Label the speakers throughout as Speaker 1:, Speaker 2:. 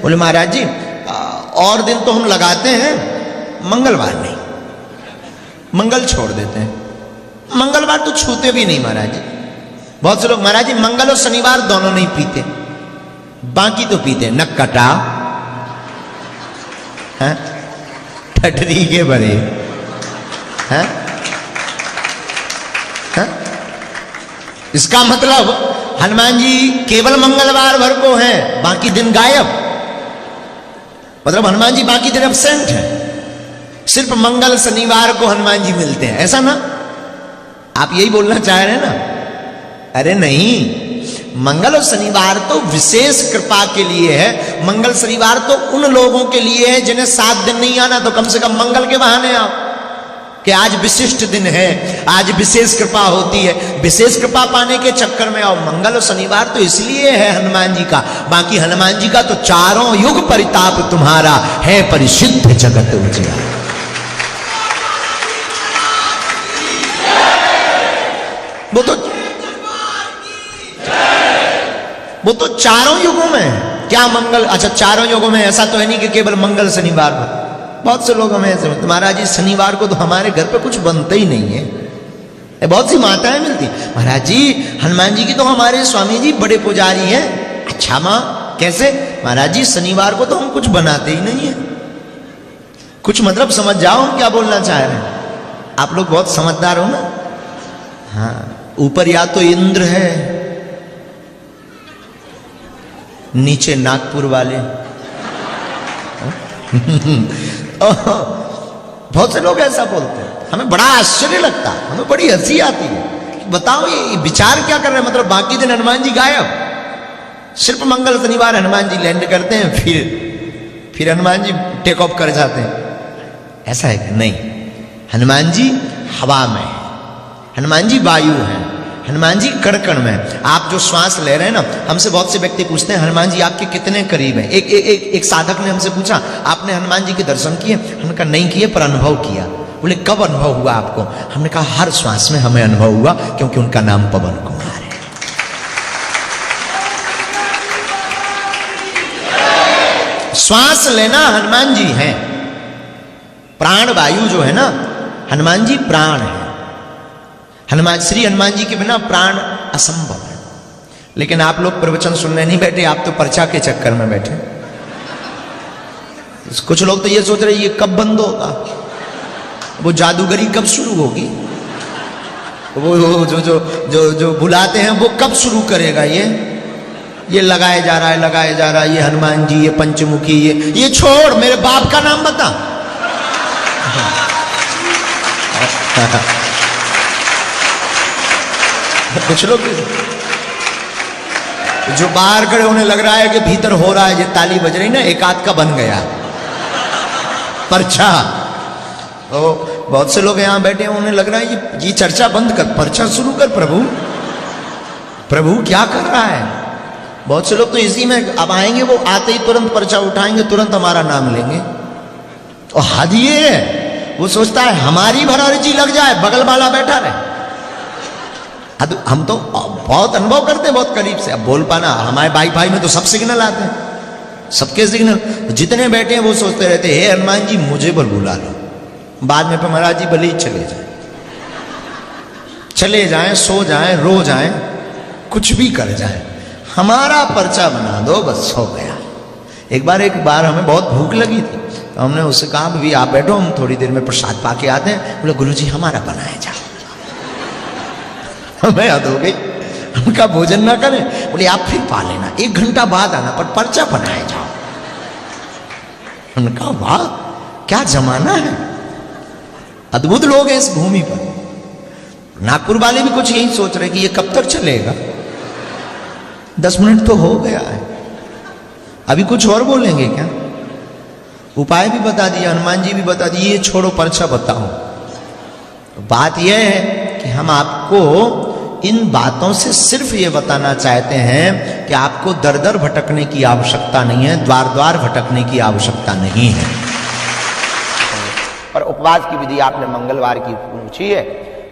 Speaker 1: बोले महाराज जी और दिन तो हम लगाते हैं, मंगलवार नहीं, मंगल छोड़ देते हैं। मंगलवार तो छूते भी नहीं महाराज जी। बहुत से लोग महाराज जी मंगल और शनिवार दोनों नहीं पीते, बाकी तो पीते हैं। नक्कटा ठटरी के बड़े हैं। इसका मतलब हनुमान जी केवल मंगलवार भर को हैं, बाकी दिन गायब। मतलब हनुमान जी बाकी दिन एब्सेंट हैं, सिर्फ मंगल शनिवार को हनुमान जी मिलते हैं, ऐसा ना? आप यही बोलना चाह रहे हैं ना? अरे नहीं, मंगल और शनिवार तो विशेष कृपा के लिए है। मंगल शनिवार तो उन लोगों के लिए है जिन्हें 7 दिन नहीं आना, तो कम से कम मंगल के बहाने आओ कि आज विशिष्ट दिन है, आज विशेष कृपा होती है। विशेष कृपा पाने के चक्कर में आओ। मंगल और शनिवार तो इसलिए है हनुमान जी का, बाकी हनुमान जी का तो चारों युग परिताप तुम्हारा है, परिशुद्ध जगत उजियारा। वो तो चारों युगों में। क्या मंगल, अच्छा चारों युगों में, ऐसा तो है नहीं कि केवल मंगल शनिवार में। बहुत से लोग हमें ऐसे बोलते महाराज जी शनिवार को तो हमारे घर पे कुछ बनता ही नहीं है। बहुत सी माताएं मिलती महाराज जी हनुमान जी की तो हमारे स्वामी जी बड़े पुजारी हैं। अच्छा माँ कैसे? महाराज जी शनिवार को तो हम कुछ बनाते ही नहीं है। कुछ मतलब समझ जाओ हम क्या बोलना चाह रहे हैं। आप लोग बहुत समझदार हो ना। हाँ, ऊपर या तो इंद्र है, नीचे नागपुर वाले। बहुत से लोग ऐसा बोलते हैं, हमें बड़ा आश्चर्य लगता है, हमें बड़ी हंसी आती है। बताओ ये विचार क्या कर रहे हैं? मतलब बाकी दिन हनुमान जी गायब, सिर्फ मंगल शनिवार हनुमान जी लैंड करते हैं, फिर हनुमान जी टेक ऑफ कर जाते हैं। ऐसा है कि नहीं? हनुमान जी हवा में है, हनुमान जी वायु है, हनुमान जी कण-कण में। आप जो श्वास ले रहे हैं ना, हमसे बहुत से व्यक्ति पूछते हैं हनुमान जी आपके कितने करीब हैं। एक साधक ने हमसे पूछा आपने हनुमान जी के दर्शन किए? हमने कहा नहीं किए, पर अनुभव किया। बोले कब अनुभव हुआ आपको? हमने कहा हर श्वास में हमें अनुभव हुआ, क्योंकि उनका नाम पवन कुमार है। श्वास लेना हनुमान जी हैं। प्राण वायु जो है ना, हनुमान जी प्राण है। हनुमान, श्री हनुमान जी के बिना प्राण असंभव है। लेकिन आप लोग प्रवचन सुनने नहीं बैठे, आप तो पर्चा के चक्कर में बैठे। कुछ लोग तो ये सोच रहे ये कब बंद होगा, वो जादूगरी कब शुरू होगी, वो जो बुलाते हैं वो कब शुरू करेगा। ये लगाया जा रहा है, लगाया जा रहा है, ये हनुमान जी, ये पंचमुखी, ये छोड़, मेरे बाप का नाम बता। कुछ लोग जो बाहर खड़े उन्हें लग रहा है कि भीतर हो रहा है, ये ताली बज रही ना, एक आध का बन गया पर्चा। तो बहुत से लोग यहां बैठे हैं, उन्हें लग रहा है ये चर्चा बंद कर, पर्चा शुरू कर। प्रभु क्या कर रहा है? बहुत से लोग तो इसी में अब आएंगे, वो आते ही तुरंत पर्चा उठाएंगे, तुरंत हमारा नाम लेंगे। और हद ये है, वो सोचता है हमारी भरारजी लग जाए, बगल वाला बैठा रहे। हम तो बहुत अनुभव करते हैं, बहुत करीब से। अब बोल पाना, हमारे भाई में तो सब सिग्नल आते हैं, सबके सिग्नल। जितने बैठे हैं वो सोचते रहते हे हनुमान जी मुझे बल बुला लो। बाद में महाराज जी भले ही चले जाएं, सो जाएं, रो जाएं, कुछ भी कर जाएं, हमारा पर्चा बना दो, बस हो गया। एक बार हमें बहुत भूख लगी थी, तो हमने उससे कहा भी आप बैठो, हम थोड़ी देर में प्रसाद पाके आते हैं। बोले गुरु जी हमारा बनाया जाओ। हमें याद हो गई, उनका भोजन ना करें। बोले आप फिर पा लेना, 1 घंटा बाद आना, पर पर्चा बनाए जाओ। उनका वाह क्या जमाना है, अद्भुत लोग हैं इस भूमि पर। नागपुर वाले भी कुछ यही सोच रहे कि ये कब तक चलेगा। 10 मिनट तो हो गया है, अभी कुछ और बोलेंगे क्या? उपाय भी बता दिया, हनुमान जी भी बता दिए, ये छोड़ो पर्चा बताओ। बात यह है कि हम आपको इन बातों से सिर्फ ये बताना चाहते हैं कि आपको दर दर भटकने की आवश्यकता नहीं है, द्वार द्वार भटकने की आवश्यकता नहीं है। और उपवास की विधि आपने मंगलवार की पूछी है।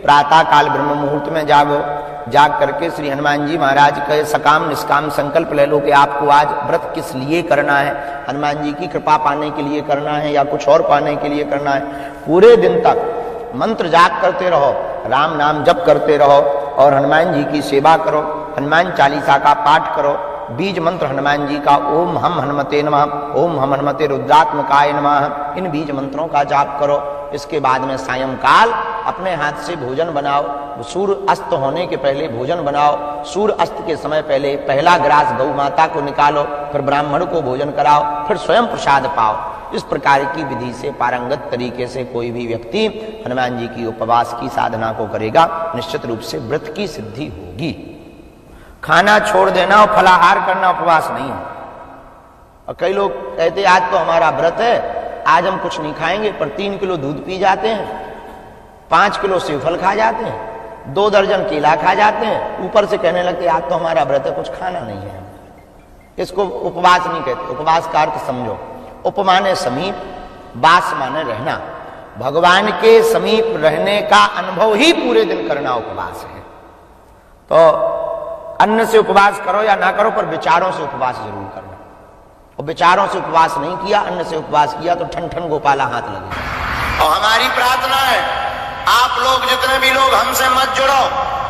Speaker 1: प्रातः काल ब्रह्म मुहूर्त में जागो, जाग करके श्री हनुमान जी महाराज के सकाम निष्काम संकल्प ले लो कि आपको आज व्रत किस लिए करना है, हनुमान जी की कृपा पाने के लिए करना है या कुछ और पाने के लिए करना है। पूरे दिन तक मंत्र जाप करते रहो, राम नाम जप करते रहो और हनुमान जी की सेवा करो, हनुमान चालीसा का पाठ करो, बीज मंत्र हनुमान जी का ओम हम हनुमते नमः, ओम हम हनुमते रुद्रात्मकाय नमः, इन बीज मंत्रों का जाप करो। इसके बाद में सायंकाल अपने हाथ से भोजन बनाओ, सूर्य अस्त होने के पहले भोजन बनाओ, सूर्य अस्त के समय पहले पहला ग्रास गौ माता को निकालो, फिर ब्राह्मण को भोजन कराओ, फिर स्वयं प्रसाद पाओ। इस प्रकार की विधि से पारंगत तरीके से कोई भी व्यक्ति हनुमान जी की उपवास की साधना को करेगा, निश्चित रूप से व्रत की सिद्धि होगी। खाना छोड़ देना और फलाहार करना उपवास नहीं है। और कई लोग कहते आज तो हमारा व्रत है, आज हम कुछ नहीं खाएंगे, पर 3 किलो दूध पी जाते हैं, 5 किलो सेवफल खा जाते हैं, 2 दर्जन केला खा जाते हैं, ऊपर से कहने लगते आज तो हमारा व्रत है, कुछ खाना नहीं है। इसको उपवास नहीं कहते। उपवास का अर्थ समझो, उप माने समीप, वास माने रहना। भगवान के समीप रहने का अनुभव ही पूरे दिन करना उपवास है। तो अन्न से उपवास करो या ना करो, पर विचारों से उपवास जरूर करना। और विचारों से उपवास नहीं किया, अन्न से उपवास किया तो ठन ठन गोपाला हाथ लगेगा। और हमारी प्रार्थना है आप लोग जितने भी लोग हमसे मत जुड़ो,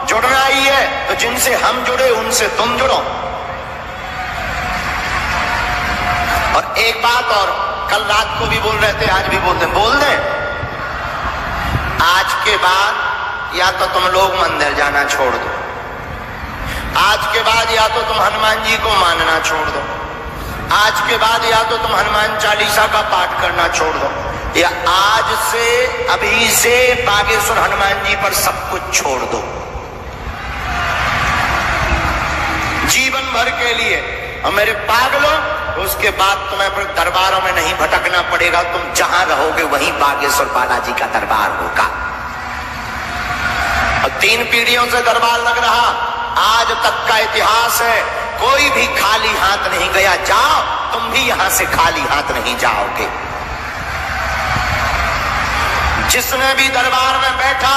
Speaker 1: जुड़ना ही है तो जिनसे हम जुड़े उनसे तुम जुड़ो। और एक बात और, कल रात को भी बोल रहे थे, आज भी बोल दें, आज के बाद या तो तुम लोग मंदिर जाना छोड़ दो, आज के बाद या तो तुम हनुमान जी को मानना छोड़ दो, आज के बाद या तो तुम हनुमान चालीसा का पाठ करना छोड़ दो, या आज से अभी से बागेश्वर हनुमान जी पर सब कुछ छोड़ दो जीवन भर के लिए। और मेरे पागलों, उसके बाद तुम्हें अपने दरबारों में नहीं भटकना पड़ेगा, तुम जहां रहोगे वहीं बागेश्वर बालाजी का दरबार होगा। और 3 पीढ़ियों से दरबार लग रहा, आज तक का इतिहास है, कोई भी खाली हाथ नहीं गया। जाओ, तुम भी यहां से खाली हाथ नहीं जाओगे। जिसने भी दरबार में बैठा,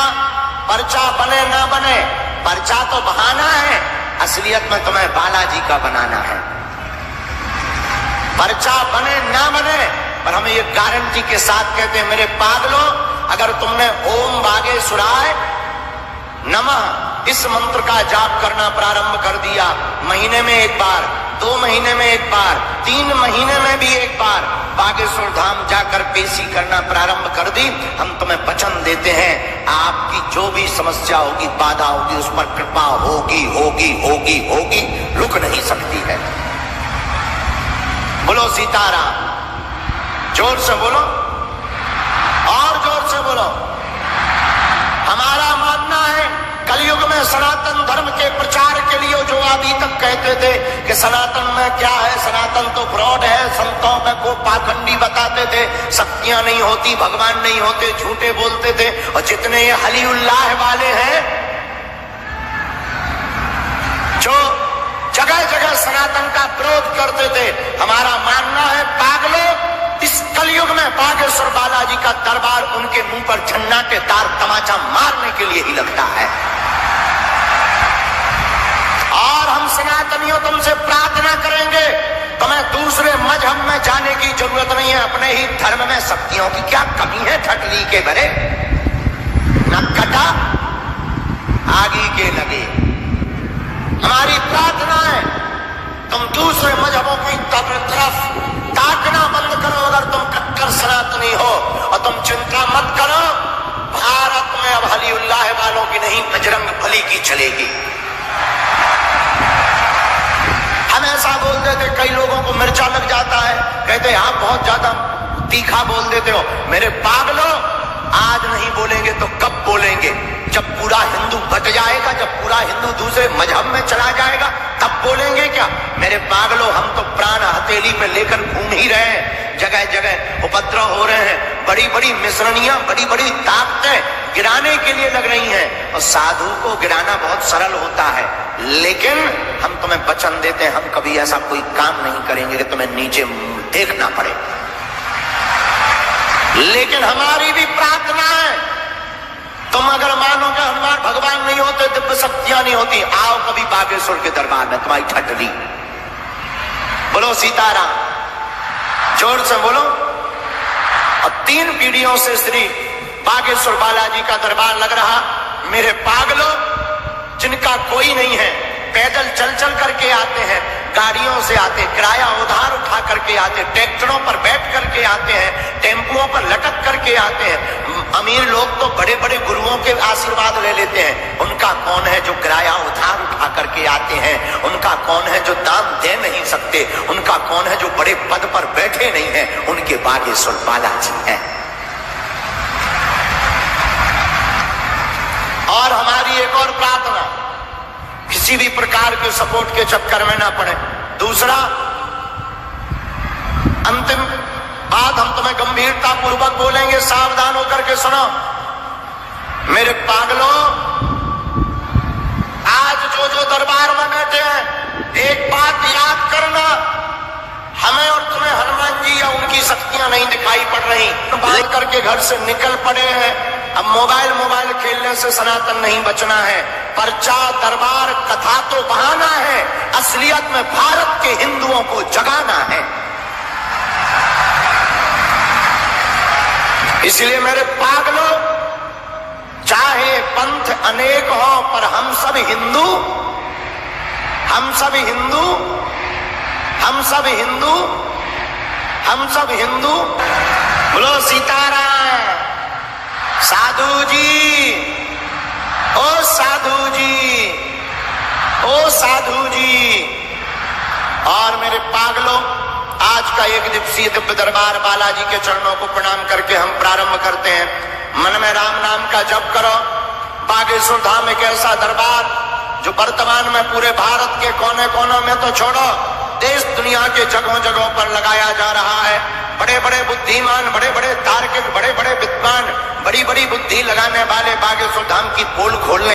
Speaker 1: पर्चा बने ना बने, पर्चा तो बहाना है, असलियत में तुम्हें बालाजी का बनाना है। पर्चा बने ना बने, पर हम ये गारंटी के साथ कहते हैं मेरे पागलों, अगर तुमने ओम बागेश्वराय नमः इस मंत्र का जाप करना प्रारंभ कर दिया, महीने में एक बार, 2 महीने में एक बार, 3 महीने में भी एक बार बागेश्वर धाम जाकर पेशी करना प्रारंभ कर दी, हम तुम्हें वचन देते हैं आपकी जो भी समस्या होगी, बाधा होगी, उस पर कृपा होगी होगी होगी होगी, रुक नहीं सकती है। बोलो सीताराम, जोर से बोलो और जोर से बोलो। हमारा मानना है कलयुग में सनातन धर्म के प्रचार के लिए जो अभी तक कहते थे कि सनातन में क्या है, सनातन तो फ्रॉड है, संतों में को पाखंडी बताते थे, शक्तियां नहीं होती, भगवान नहीं होते, झूठे बोलते थे। और जितने ये हली उल्लाह वाले हैं जो जगह जगह सनातन का विरोध करते थे, हमारा मानना है पागलों, इस कलयुग में बागेश्वर बालाजी का दरबार उनके मुंह पर झन्नाटेदार तमाचा मारने के लिए ही लगता है। और हम सनातनियों तुमसे प्रार्थना करेंगे, तुम्हें दूसरे मजहब में जाने की जरूरत नहीं है, अपने ही धर्म में शक्तियों की क्या कमी है, ठटली के भरे न कटा आगे के लगे। हमारी प्रार्थना है तुम दूसरे मजहबों की तरफ ताकना बंद करो। अगर तुम कट्टर सनातनी हो, और तुम चिंता मत करो, भारत में अब हली उल्लाह वालों की नहीं, बजरंग बली की चलेगी। हमेशा बोल देते, कई लोगों को मिर्चा लग जाता है, कहते आप बहुत ज्यादा तीखा बोल देते हो। मेरे पागलों, आज नहीं बोलेंगे तो कब बोलेंगे? जब पूरा हिंदू बट जाएगा, जब पूरा हिंदू दूसरे मजहब में चला जाएगा, तब बोलेंगे क्या? मेरे पागलों, हम तो प्राण हथेली पे लेकर घूम ही रहे हैं, जगह जगह उपद्रव हो रहे हैं, बड़ी बड़ी मिश्रणियां, बड़ी बड़ी ताकतें गिराने के लिए लग रही हैं। और साधु को गिराना बहुत सरल होता है, लेकिन हम तुम्हें वचन देते हैं, हम कभी ऐसा कोई काम नहीं करेंगे कि तुम्हें नीचे देखना पड़े। लेकिन हमारी भी प्रार्थना है
Speaker 2: तुम अगर मानो कि हनुमान भगवान नहीं होते, दिव्य शक्तियां नहीं होती, आओ कभी बागेश्वर के दरबार में, तुम्हारी ठटली। बोलो सीताराम, जोर से बोलो। और 3 पीढ़ियों से श्री बागेश्वर बालाजी का दरबार लग रहा। मेरे पागलों, जिनका कोई नहीं है, पैदल चल चल करके आते हैं, गाड़ियों से आते, किराया उधार उठा करके आते, ट्रैक्टरों पर बैठ करके आते हैं, टेम्पुओं पर लटक करके आते हैं। अमीर लोग तो बड़े बड़े गुरुओं के आशीर्वाद ले लेते हैं। उनका कौन है जो किराया उधार उठा करके आते हैं? उनका कौन है जो दाम दे नहीं सकते? उनका कौन है जो बड़े पद पर बैठे नहीं है? उनके बागेश्वर बालाजी हैं। और हमारी एक और प्रार्थना, किसी भी प्रकार के सपोर्ट के चक्कर में ना पड़े। दूसरा, अंतिम बात हम तुम्हें गंभीरता पूर्वक बोलेंगे, सावधान होकर के सुनो। मेरे पागलों, आज जो जो दरबार में बैठे हैं, एक बात याद करना, हमें और तुम्हें हनुमान जी या उनकी शक्तियां नहीं दिखाई पड़ रही। बाहर करके घर से निकल पड़े हैं। अब मोबाइल खेलने से सनातन नहीं बचना है। पर्चा, दरबार, कथा तो बहाना है, असलियत में भारत के हिंदुओं को जगाना है। इसलिए मेरे पागलों, चाहे पंथ अनेक हो, पर हम सब हिंदू, हम सब हिंदू, हम सब हिंदू, हम सब हिंदू। बोलो सीताराम। साधु जी, ओ साधु जी, ओ साधु जी। और मेरे पागलों, आज का एक दिवसीय दिव्य दरबार बालाजी के चरणों को प्रणाम करके हम प्रारंभ करते हैं। मन में राम नाम का जप करो। बागेश्वर धाम एक ऐसा दरबार जो वर्तमान में पूरे भारत के कोने कोनों में तो छोड़ो, देश दुनिया के जगहों जगहों पर लगाया जा रहा है। बड़े बड़े बुद्धिमान, बड़े बड़े तार्किक, बड़े बड़े विद्वान, बड़ी बड़ी बुद्धि लगाने वाले बागेश्वर धाम की पोल खोलने